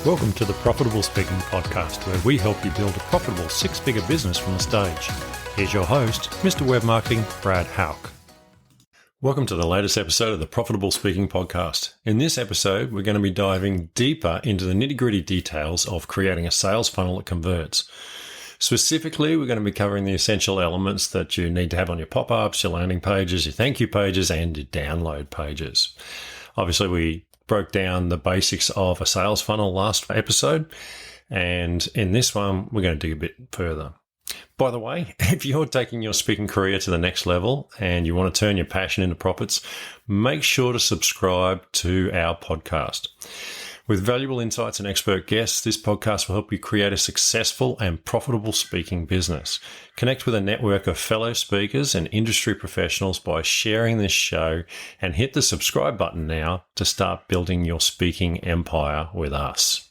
Welcome to the Profitable Speaking Podcast, where we help you build a profitable six-figure business from the stage. Here's your host, Mr. Web Marketing, Brad Hauck. Welcome to the latest episode of the Profitable Speaking Podcast. In this episode, we're going to be diving deeper into the nitty-gritty details of creating a sales funnel that converts. Specifically, we're going to be covering the essential elements that you need to have on your pop-ups, your landing pages, your thank you pages, and your download pages. Obviously, we broke down the basics of a sales funnel last episode, and in this one, we're going to dig a bit further. By the way, if you're taking your speaking career to the next level and you want to turn your passion into profits, make sure to subscribe to our podcast. With valuable insights and expert guests, this podcast will help you create a successful and profitable speaking business. Connect with a network of fellow speakers and industry professionals by sharing this show, and hit the subscribe button now to start building your speaking empire with us.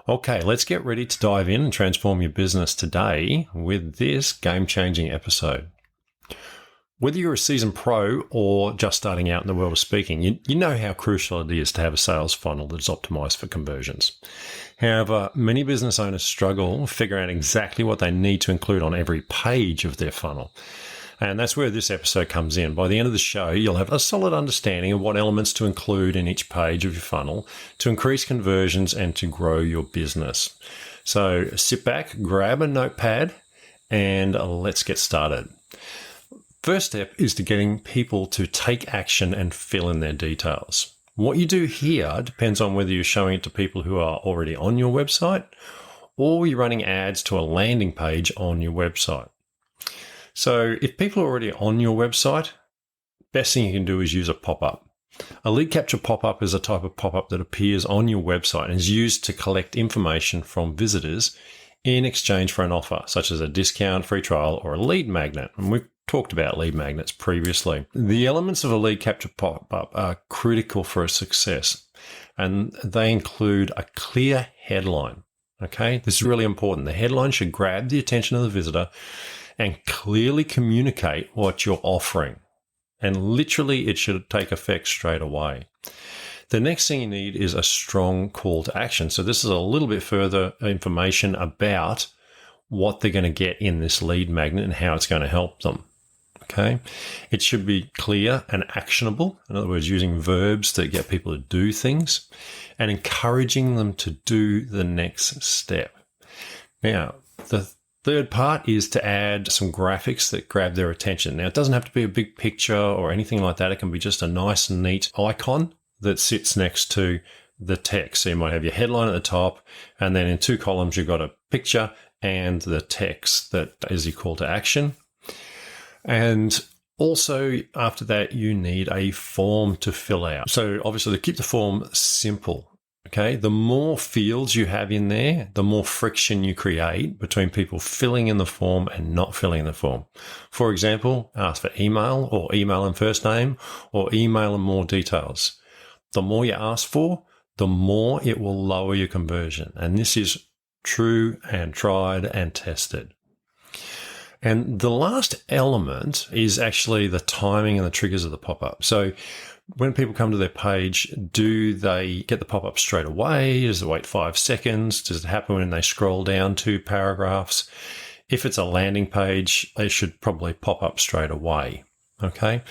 Okay, let's get ready to dive in and transform your business today with this game-changing episode. Whether you're a seasoned pro or just starting out in the world of speaking, you know how crucial it is to have a sales funnel that's optimized for conversions. However, many business owners struggle figuring out exactly what they need to include on every page of their funnel. And that's where this episode comes in. By the end of the show, you'll have a solid understanding of what elements to include in each page of your funnel to increase conversions and to grow your business. So sit back, grab a notepad, and let's get started. First step is to getting people to take action and fill in their details. What you do here depends on whether you're showing it to people who are already on your website or you're running ads to a landing page on your website. So if people are already on your website, best thing you can do is use a pop-up. A lead capture pop-up is a type of pop-up that appears on your website and is used to collect information from visitors in exchange for an offer, such as a discount, free trial, or a lead magnet. And we've talked about lead magnets previously. The elements of a lead capture pop-up are critical for a success, and they include a clear headline. Okay, this is really important. The headline should grab the attention of the visitor and clearly communicate what you're offering. And literally, it should take effect straight away. The next thing you need is a strong call to action. So this is a little bit further information about what they're going to get in this lead magnet and how it's going to help them. Okay. It should be clear and actionable. In other words, using verbs that get people to do things and encouraging them to do the next step. Now, the third part is to add some graphics that grab their attention. Now, it doesn't have to be a big picture or anything like that. It can be just a nice, neat icon that sits next to the text. So you might have your headline at the top, and then in two columns, you've got a picture and the text that is your call to action. And also after that, you need a form to fill out. So obviously to keep the form simple, okay, the more fields you have in there, the more friction you create between people filling in the form and not filling in the form. For example, ask for email or email and first name or email and more details. The more you ask for, the more it will lower your conversion. And this is true and tried and tested. And the last element is actually the timing and the triggers of the pop-up. So when people come to their page, do they get the pop-up straight away? Does it wait 5 seconds? Does it happen when they scroll down 2 paragraphs? If it's a landing page, they should probably pop up straight away. Okay.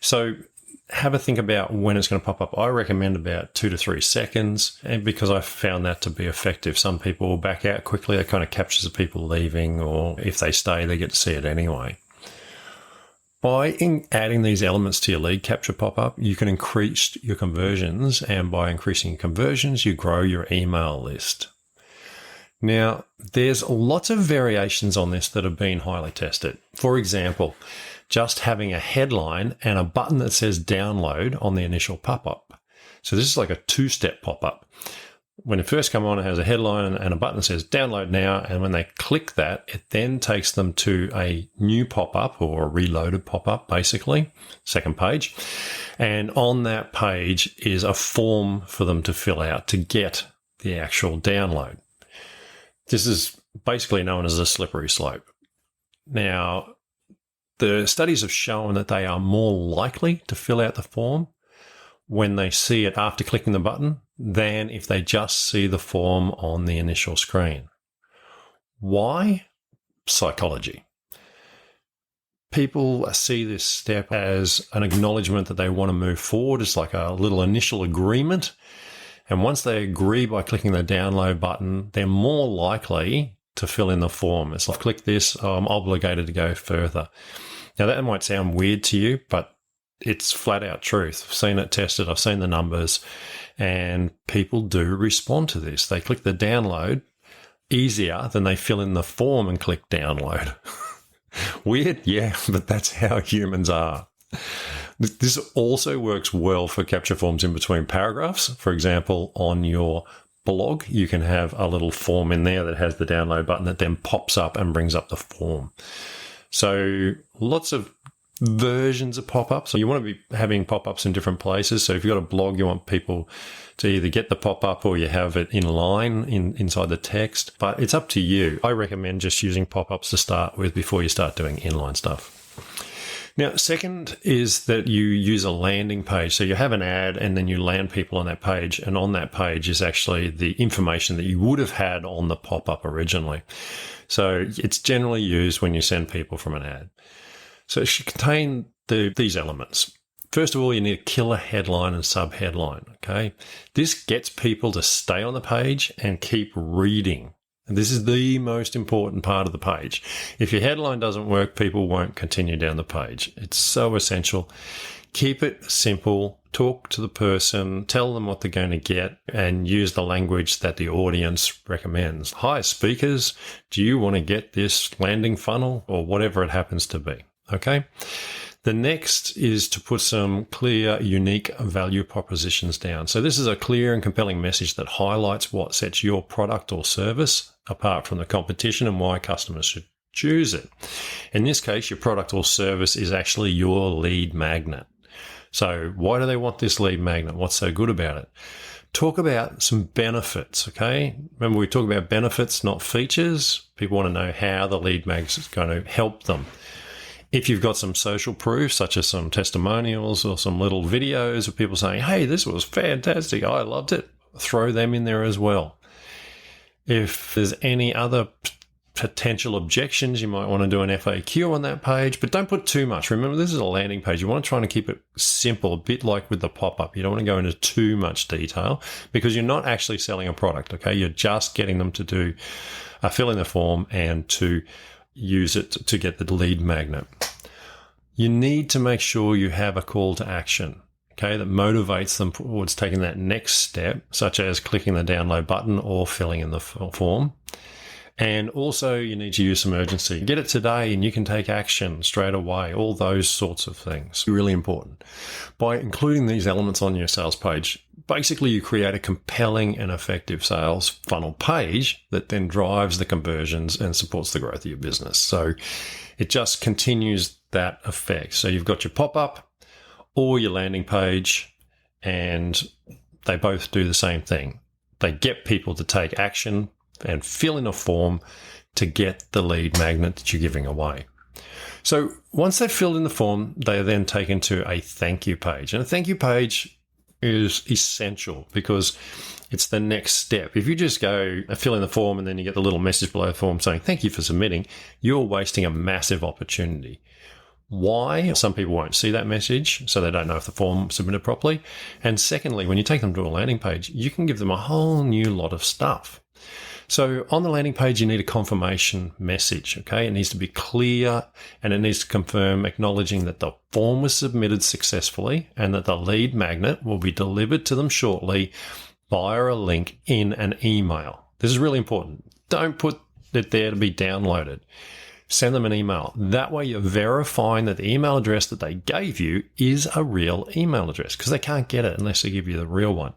So have a think about when it's going to pop up. I recommend about 2 to 3 seconds, and because I found that to be effective. Some people will back out quickly. It kind of captures the people leaving, or if they stay, they get to see it anyway. By adding these elements to your lead capture pop-up, you can increase your conversions, and by increasing your conversions, you grow your email list. Now, there's lots of variations on this that have been highly tested. For example, just having a headline and a button that says download on the initial pop-up. So this is like a 2-step pop-up. When it first comes on, it has a headline and a button that says download now. And when they click that, it then takes them to a new pop-up or a reloaded pop-up, basically, second page. And on that page is a form for them to fill out to get the actual download. This is basically known as a slippery slope. Now, the studies have shown that they are more likely to fill out the form when they see it after clicking the button than if they just see the form on the initial screen. Why? Psychology. People see this step as an acknowledgement that they want to move forward. It's like a little initial agreement. And once they agree by clicking the download button, they're more likely to fill in the form. It's like, click this, I'm obligated to go further. Now, that might sound weird to you, but it's flat out truth. I've seen it tested. I've seen the numbers, and people do respond to this. They click the download easier than they fill in the form and click download. Weird? Yeah, but that's how humans are. This also works well for capture forms in between paragraphs. For example, on your blog, you can have a little form in there that has the download button that then pops up and brings up the form. So lots of versions of pop-ups. So you want to be having pop-ups in different places. So if you've got a blog, you want people to either get the pop-up or you have it in line inside the text. But it's up to you. I recommend just using pop-ups to start with before you start doing inline stuff. Now, second is that you use a landing page. So you have an ad and then you land people on that page. And on that page is actually the information that you would have had on the pop-up originally. So it's generally used when you send people from an ad. So it should contain these elements. First of all, you need a killer headline and sub-headline, okay? This gets people to stay on the page and keep reading. And this is the most important part of the page. If your headline doesn't work, people won't continue down the page. It's so essential. Keep it simple. Talk to the person, tell them what they're going to get, and use the language that the audience recommends. Hi, speakers, do you want to get this landing funnel or whatever it happens to be? Okay. The next is to put some clear, unique value propositions down. So this is a clear and compelling message that highlights what sets your product or service apart from the competition and why customers should choose it. In this case, your product or service is actually your lead magnet. So why do they want this lead magnet? What's so good about it? Talk about some benefits, okay? Remember, we talk about benefits, not features. People want to know how the lead magnet is going to help them. If you've got some social proof, such as some testimonials or some little videos of people saying, hey, this was fantastic, I loved it, throw them in there as well. If there's any other potential objections, you might want to do an FAQ on that page, but don't put too much. Remember, this is a landing page. You want to try and keep it simple, a bit like with the pop-up. You don't want to go into too much detail because you're not actually selling a product, okay? You're just getting them to do fill in the form and to use it to get the lead magnet. You need to make sure you have a call to action, okay, that motivates them towards taking that next step, such as clicking the download button or filling in the form. And also you need to use some urgency. Get it today and you can take action straight away, all those sorts of things. Really important. By including these elements on your sales page, basically you create a compelling and effective sales funnel page that then drives the conversions and supports the growth of your business. So it just continues that effect. So you've got your pop-up or your landing page, and they both do the same thing. They get people to take action and fill in a form to get the lead magnet that you're giving away. So once they've filled in the form, they are then taken to a thank you page. And a thank you page is essential because it's the next step. If you just go fill in the form and then you get the little message below the form saying, thank you for submitting, you're wasting a massive opportunity. Why? Some people won't see that message, so they don't know if the form submitted properly. And secondly, when you take them to a landing page, you can give them a whole new lot of stuff. So on the landing page, you need a confirmation message, okay? It needs to be clear and it needs to confirm acknowledging that the form was submitted successfully and that the lead magnet will be delivered to them shortly via a link in an email. This is really important. Don't put it there to be downloaded. Send them an email. That way you're verifying that the email address that they gave you is a real email address because they can't get it unless they give you the real one.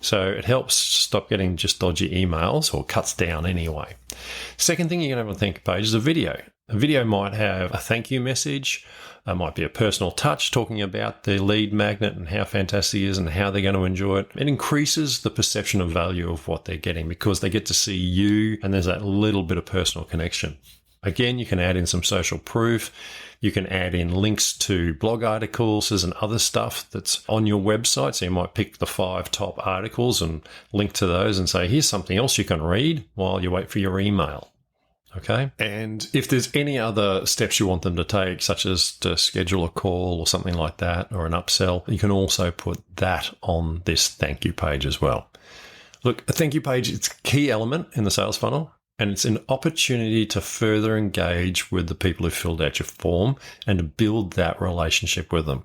So it helps stop getting just dodgy emails, or cuts down anyway. Second thing you're going to have on the thank you page is a video. A video might have a thank you message. It might be a personal touch talking about the lead magnet and how fantastic it is and how they're going to enjoy it. It increases the perception of value of what they're getting because they get to see you and there's that little bit of personal connection. Again, you can add in some social proof. You can add in links to blog articles and other stuff that's on your website. So you might pick the 5 top articles and link to those and say, here's something else you can read while you wait for your email. Okay. And if there's any other steps you want them to take, such as to schedule a call or something like that, or an upsell, you can also put that on this thank you page as well. Look, a thank you page, it's a key element in the sales funnel, and it's an opportunity to further engage with the people who filled out your form and to build that relationship with them.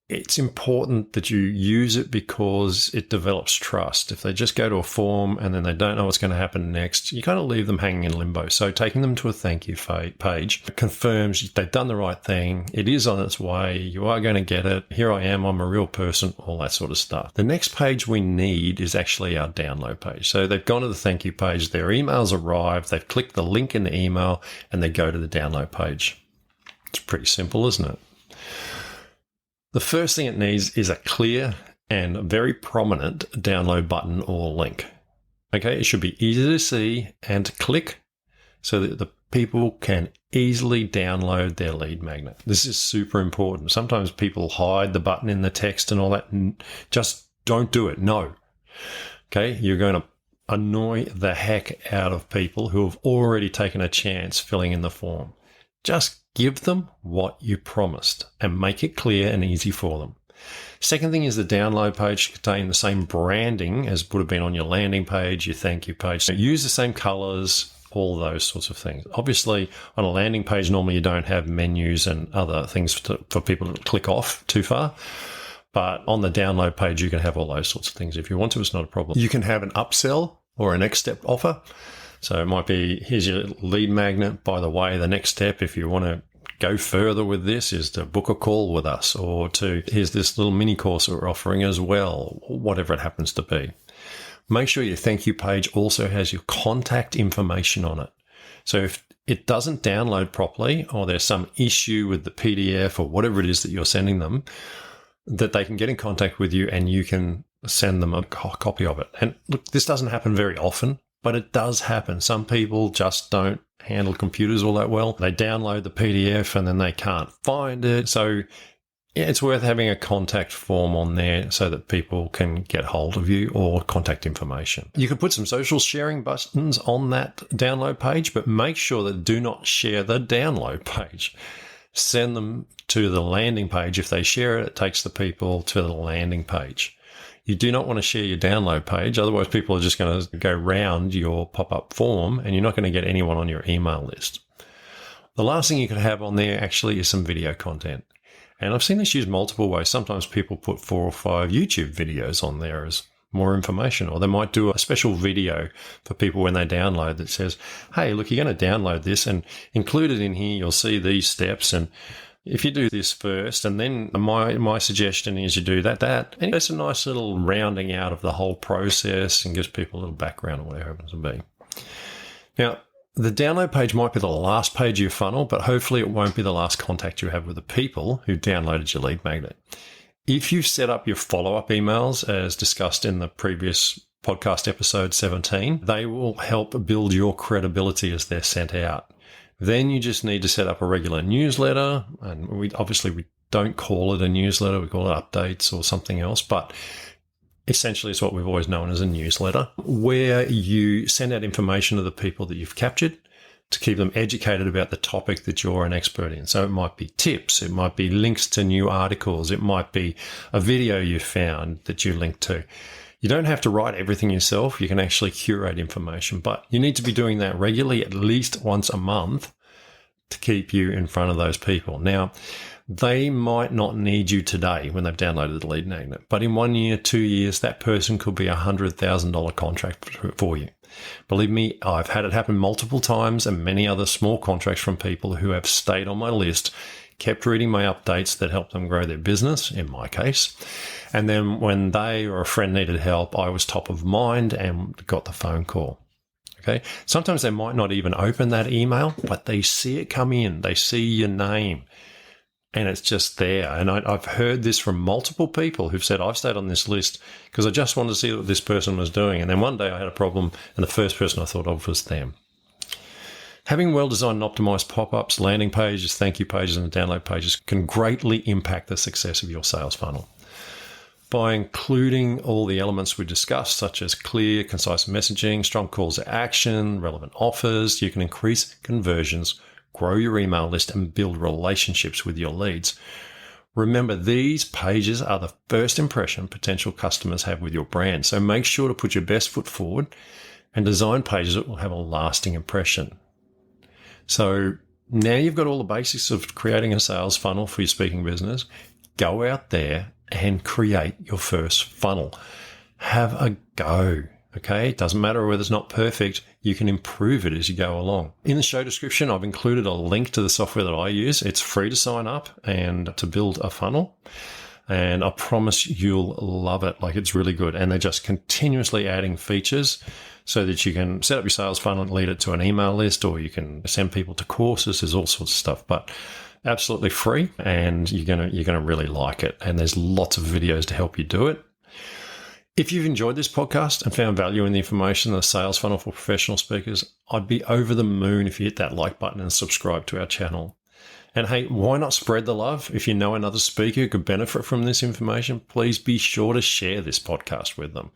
It's important that you use it because it develops trust. If they just go to a form and then they don't know what's going to happen next, you kind of leave them hanging in limbo. So taking them to a thank you page confirms they've done the right thing. It is on its way. You are going to get it. Here I am. I'm a real person, all that sort of stuff. The next page we need is actually our download page. So they've gone to the thank you page. Their email's arrived. They've clicked the link in the email and they go to the download page. It's pretty simple, isn't it? The first thing it needs is a clear and very prominent download button or link. Okay, it should be easy to see and to click so that the people can easily download their lead magnet. This is super important. Sometimes people hide the button in the text and all that. Just don't do it. No. Okay, you're going to annoy the heck out of people who have already taken a chance filling in the form. Just give them what you promised and make it clear and easy for them. Second thing is the download page should contain the same branding as would have been on your landing page, your thank you page. So use the same colors, all those sorts of things. Obviously, on a landing page, normally you don't have menus and other things for people to click off too far. But on the download page, you can have all those sorts of things. If you want to, it's not a problem. You can have an upsell or a next step offer. So it might be, here's your lead magnet. By the way, the next step, if you want to go further with this, is to book a call with us, or to, here's this little mini course that we're offering as well, whatever it happens to be. Make sure your thank you page also has your contact information on it. So if it doesn't download properly, or there's some issue with the PDF or whatever it is that you're sending them, that they can get in contact with you and you can send them a copy of it. And look, this doesn't happen very often, but it does happen. Some people just don't handle computers all that well. They download the PDF and then they can't find it. So yeah, it's worth having a contact form on there so that people can get hold of you, or contact information. You can put some social sharing buttons on that download page, but make sure that do not share the download page. Send them to the landing page. If they share it, it takes the people to the landing page. You do not want to share your download page. Otherwise, people are just going to go round your pop-up form and you're not going to get anyone on your email list. The last thing you could have on there actually is some video content. And I've seen this used multiple ways. Sometimes people put 4 or 5 YouTube videos on there as more information, or they might do a special video for people when they download that says, hey, look, you're going to download this, and included in here, you'll see these steps. And if you do this first, and then my suggestion is you do that, and it's a nice little rounding out of the whole process and gives people a little background on what it happens to be. Now, the download page might be the last page of your funnel, but hopefully it won't be the last contact you have with the people who downloaded your lead magnet. If you've set up your follow-up emails, as discussed in the previous podcast episode 17, they will help build your credibility as they're sent out. Then you just need to set up a regular newsletter, and we don't call it a newsletter, we call it updates or something else, but essentially it's what we've always known as a newsletter, where you send out information to the people that you've captured to keep them educated about the topic that you're an expert in. So it might be tips, it might be links to new articles, it might be a video you found that you link to. You don't have to write everything yourself. You can actually curate information, but you need to be doing that regularly, at least once a month, to keep you in front of those people. Now, they might not need you today when they've downloaded the lead magnet, but in 1 year, 2 years, that person could be a $100,000 contract for you. Believe me, I've had it happen multiple times, and many other small contracts from people who have stayed on my list, kept reading my updates that helped them grow their business, in my case. And then when they or a friend needed help, I was top of mind and got the phone call. Okay. Sometimes they might not even open that email, but they see it come in. They see your name and it's just there. And I've heard this from multiple people who've said, I've stayed on this list because I just wanted to see what this person was doing. And then one day I had a problem and the first person I thought of was them. Having well-designed and optimized pop-ups, landing pages, thank you pages, and download pages can greatly impact the success of your sales funnel. By including all the elements we discussed, such as clear, concise messaging, strong calls to action, relevant offers, you can increase conversions, grow your email list, and build relationships with your leads. Remember, these pages are the first impression potential customers have with your brand, so make sure to put your best foot forward and design pages that will have a lasting impression. So now you've got all the basics of creating a sales funnel for your speaking business. Go out there and create your first funnel. Have a go. Okay, it doesn't matter whether it's not perfect, you can improve it as you go along. In the show description, I've included a link to the software that I use. It's free to sign up and to build a funnel. And I promise you'll love it. Like, it's really good. And they're just continuously adding features so that you can set up your sales funnel and lead it to an email list, or you can send people to courses. There's all sorts of stuff, but absolutely free, and you're gonna really like it. And there's lots of videos to help you do it. If you've enjoyed this podcast and found value in the information of the sales funnel for professional speakers, I'd be over the moon if you hit that like button and subscribe to our channel. And hey, why not spread the love? If you know another speaker who could benefit from this information, please be sure to share this podcast with them.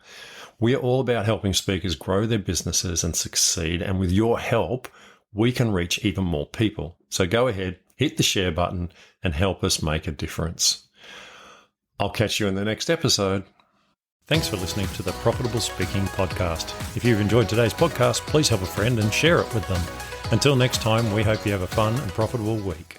We are all about helping speakers grow their businesses and succeed. And with your help, we can reach even more people. So go ahead, hit the share button and help us make a difference. I'll catch you in the next episode. Thanks for listening to the Profitable Speaking Podcast. If you've enjoyed today's podcast, please help a friend and share it with them. Until next time, we hope you have a fun and profitable week.